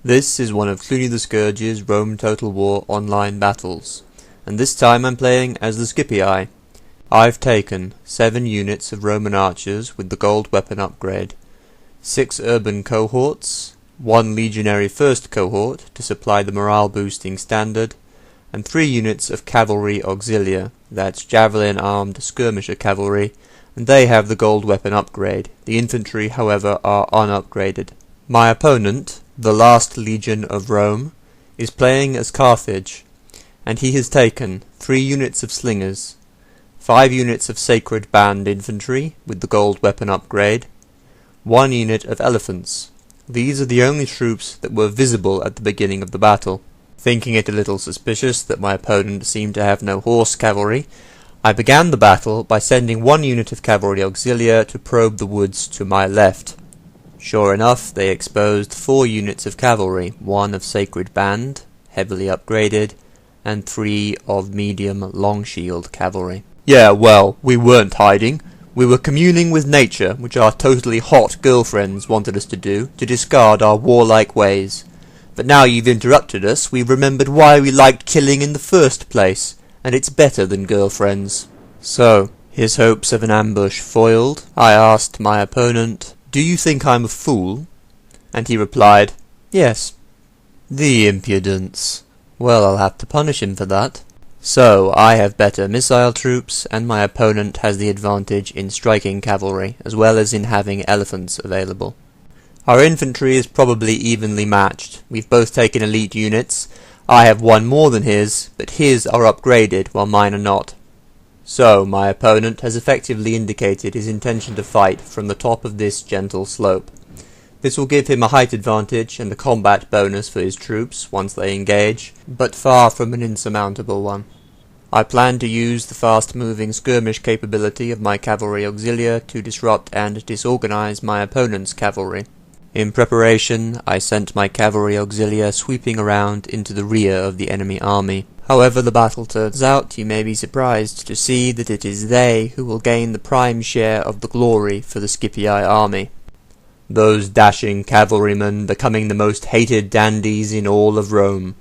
This is one of Cluny the Scourge's Rome Total War online battles, and this time I'm playing as the Scipii. I've taken 7 units of Roman archers with the gold weapon upgrade, 6 urban cohorts, 1 legionary first cohort to supply the morale boosting standard, and 3 units of cavalry auxilia, that's javelin armed skirmisher cavalry, and they have the gold weapon upgrade. The infantry, however, are unupgraded. My opponent, the last legion of Rome, is playing as Carthage, and he has taken 3 units of slingers, 5 units of sacred band infantry with the gold weapon upgrade, 1 unit of elephants. These are the only troops that were visible at the beginning of the battle. Thinking it a little suspicious that my opponent seemed to have no horse cavalry, I began the battle by sending 1 unit of cavalry auxilia to probe the woods to my left. Sure enough, they exposed 4 units of cavalry, 1 of sacred band, heavily upgraded, and 3 of medium long shield cavalry. Yeah, well, we weren't hiding. We were communing with nature, which our totally hot girlfriends wanted us to do, to discard our warlike ways. But now you've interrupted us, we've remembered why we liked killing in the first place, and it's better than girlfriends. So, his hopes of an ambush foiled, I asked my opponent, "Do you think I'm a fool?" And he replied, "Yes." The impudence. Well, I'll have to punish him for that. So, I have better missile troops, and my opponent has the advantage in striking cavalry, as well as in having elephants available. Our infantry is probably evenly matched. We've both taken elite units. I have 1 more than his, but his are upgraded while mine are not. So, my opponent has effectively indicated his intention to fight from the top of this gentle slope. This will give him a height advantage and a combat bonus for his troops once they engage, but far from an insurmountable one. I plan to use the fast-moving skirmish capability of my cavalry auxilia to disrupt and disorganize my opponent's cavalry. In preparation, I sent my cavalry auxilia sweeping around into the rear of the enemy army. However the battle turns out, you may be surprised to see that it is they who will gain the prime share of the glory for the Scipii army. Those dashing cavalrymen becoming the most hated dandies in all of Rome.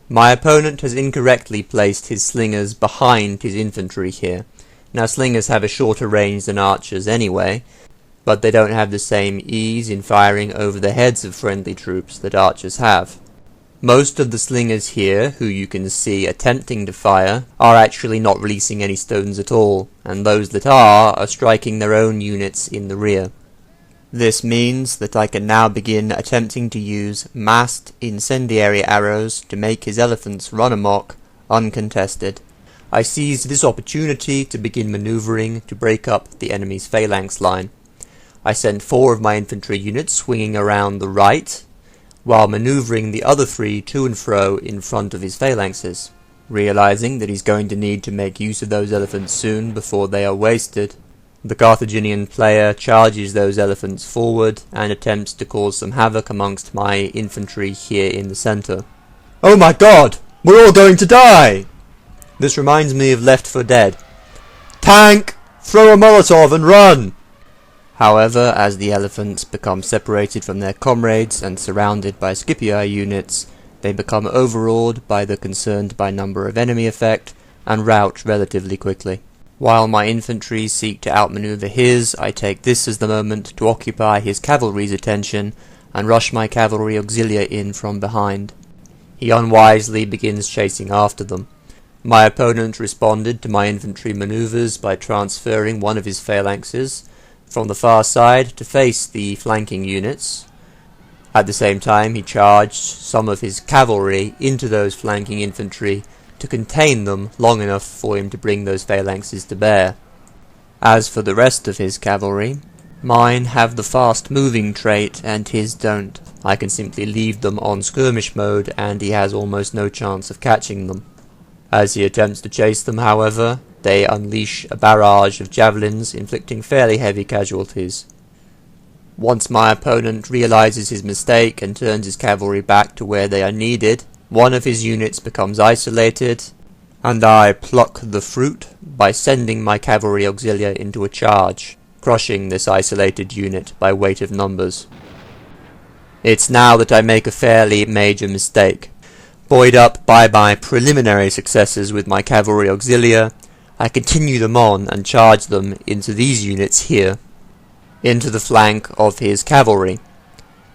My opponent has incorrectly placed his slingers behind his infantry here. Now slingers have a shorter range than archers anyway, but they don't have the same ease in firing over the heads of friendly troops that archers have. Most of the slingers here, who you can see attempting to fire, are actually not releasing any stones at all, and those that are striking their own units in the rear. This means that I can now begin attempting to use massed incendiary arrows to make his elephants run amok, uncontested. I seized this opportunity to begin maneuvering to break up the enemy's phalanx line. I sent 4 of my infantry units swinging around the right, while maneuvering the other 3 to and fro in front of his phalanxes. Realizing that he's going to need to make use of those elephants soon before they are wasted, the Carthaginian player charges those elephants forward and attempts to cause some havoc amongst my infantry here in the center. Oh my god! We're all going to die! This reminds me of Left 4 Dead. Tank! Throw a Molotov and run! However, as the elephants become separated from their comrades and surrounded by Scipii units, they become overawed by the concerned by number of enemy effect and rout relatively quickly. While my infantry seek to outmaneuver his, I take this as the moment to occupy his cavalry's attention and rush my cavalry auxilia in from behind. He unwisely begins chasing after them. My opponent responded to my infantry maneuvers by transferring 1 of his phalanxes from the far side to face the flanking units. At the same time, he charged some of his cavalry into those flanking infantry to contain them long enough for him to bring those phalanxes to bear. As for the rest of his cavalry, mine have the fast-moving trait and his don't. I can simply leave them on skirmish mode and he has almost no chance of catching them. As he attempts to chase them, however, they unleash a barrage of javelins, inflicting fairly heavy casualties. Once my opponent realizes his mistake and turns his cavalry back to where they are needed, 1 of his units becomes isolated, and I pluck the fruit by sending my cavalry auxilia into a charge, crushing this isolated unit by weight of numbers. It's now that I make a fairly major mistake. Buoyed up by my preliminary successes with my cavalry auxilia, I continue them on and charge them into these units here, into the flank of his cavalry.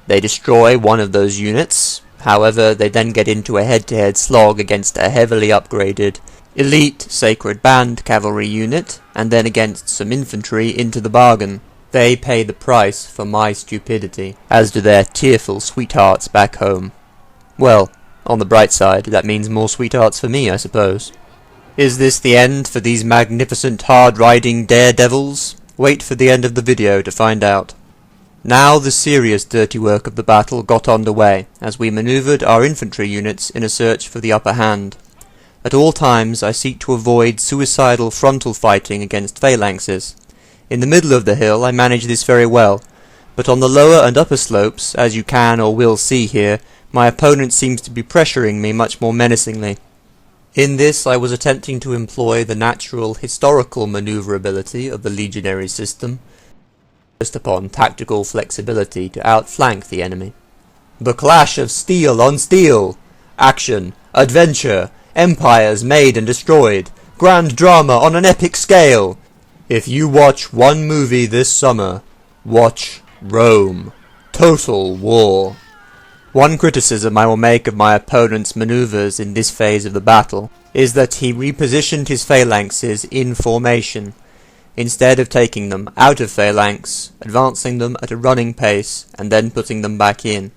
They destroy one of those units, however they then get into a head-to-head slog against a heavily upgraded elite Sacred Band cavalry unit, and then against some infantry into the bargain. They pay the price for my stupidity, as do their tearful sweethearts back home. Well, on the bright side, that means more sweethearts for me, I suppose. Is this the end for these magnificent hard-riding daredevils? Wait for the end of the video to find out. Now the serious dirty work of the battle got underway, as we manoeuvred our infantry units in a search for the upper hand. At all times I seek to avoid suicidal frontal fighting against phalanxes. In the middle of the hill I manage this very well, but on the lower and upper slopes, as you can or will see here, my opponent seems to be pressuring me much more menacingly. In this I was attempting to employ the natural historical manoeuvrability of the legionary system, based upon tactical flexibility to outflank the enemy. The clash of steel on steel! Action! Adventure! Empires made and destroyed! Grand drama on an epic scale! If you watch one movie this summer, watch Rome. Total war. One criticism I will make of my opponent's maneuvers in this phase of the battle is that he repositioned his phalanxes in formation, instead of taking them out of phalanx, advancing them at a running pace, and then putting them back in.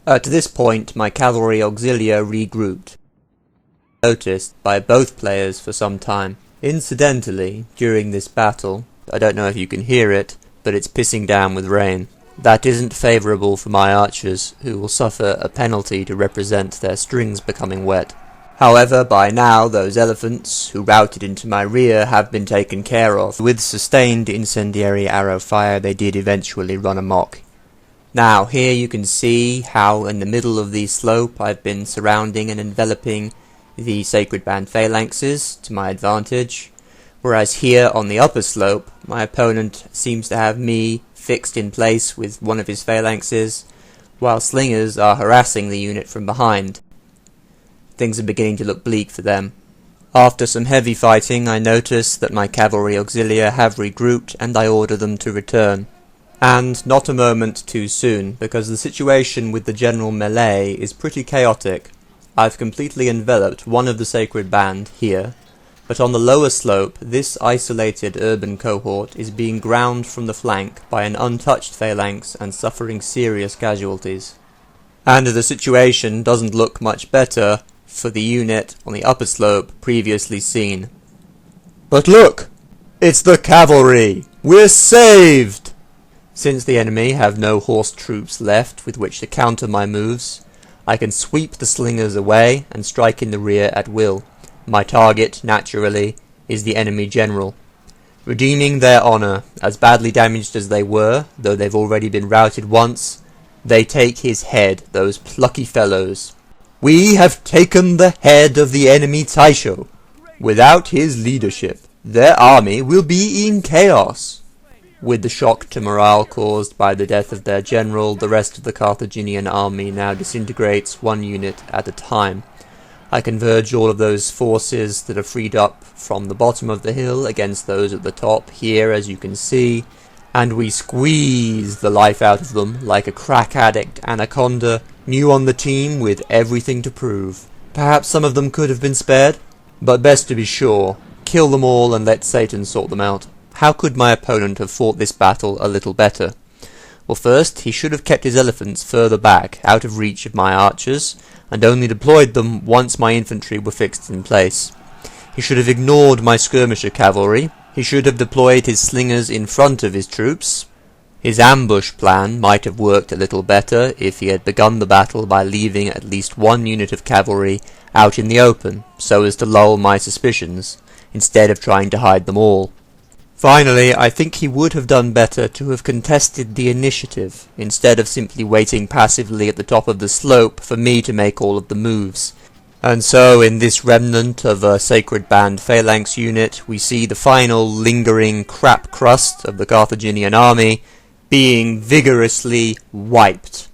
At this point my cavalry auxilia regrouped, noticed by both players for some time. Incidentally, during this battle, I don't know if you can hear it, but it's pissing down with rain. That isn't favourable for my archers, who will suffer a penalty to represent their strings becoming wet. However, by now those elephants, who routed into my rear, have been taken care of. With sustained incendiary arrow fire they did eventually run amok. Now here you can see how in the middle of the slope I've been surrounding and enveloping the Sacred Band phalanxes to my advantage, whereas here on the upper slope my opponent seems to have me fixed in place with one of his phalanxes, while slingers are harassing the unit from behind. Things are beginning to look bleak for them. After some heavy fighting I notice that my cavalry auxilia have regrouped, and I order them to return. And not a moment too soon, because the situation with the general melee is pretty chaotic. I've completely enveloped one of the Sacred Band here, but on the lower slope this isolated urban cohort is being ground from the flank by an untouched phalanx and suffering serious casualties. And the situation doesn't look much better for the unit on the upper slope previously seen. But look! It's the cavalry! We're saved! Since the enemy have no horse troops left with which to counter my moves, I can sweep the slingers away and strike in the rear at will. My target, naturally, is the enemy general. Redeeming their honour, as badly damaged as they were, though they've already been routed once, they take his head, those plucky fellows. We have taken the head of the enemy Taisho. Without his leadership, their army will be in chaos. With the shock to morale caused by the death of their general, the rest of the Carthaginian army now disintegrates one unit at a time. I converge all of those forces that are freed up from the bottom of the hill against those at the top here, as you can see, and we squeeze the life out of them like a crack addict anaconda, new on the team with everything to prove. Perhaps some of them could have been spared, but best to be sure, kill them all and let Satan sort them out. How could my opponent have fought this battle a little better? Well, first, he should have kept his elephants further back, out of reach of my archers, and only deployed them once my infantry were fixed in place. He should have ignored my skirmisher cavalry. He should have deployed his slingers in front of his troops. His ambush plan might have worked a little better if he had begun the battle by leaving at least one unit of cavalry out in the open, so as to lull my suspicions, instead of trying to hide them all. Finally, I think he would have done better to have contested the initiative, instead of simply waiting passively at the top of the slope for me to make all of the moves. And so, in this remnant of a Sacred Band phalanx unit, we see the final lingering crap crust of the Carthaginian army being vigorously wiped.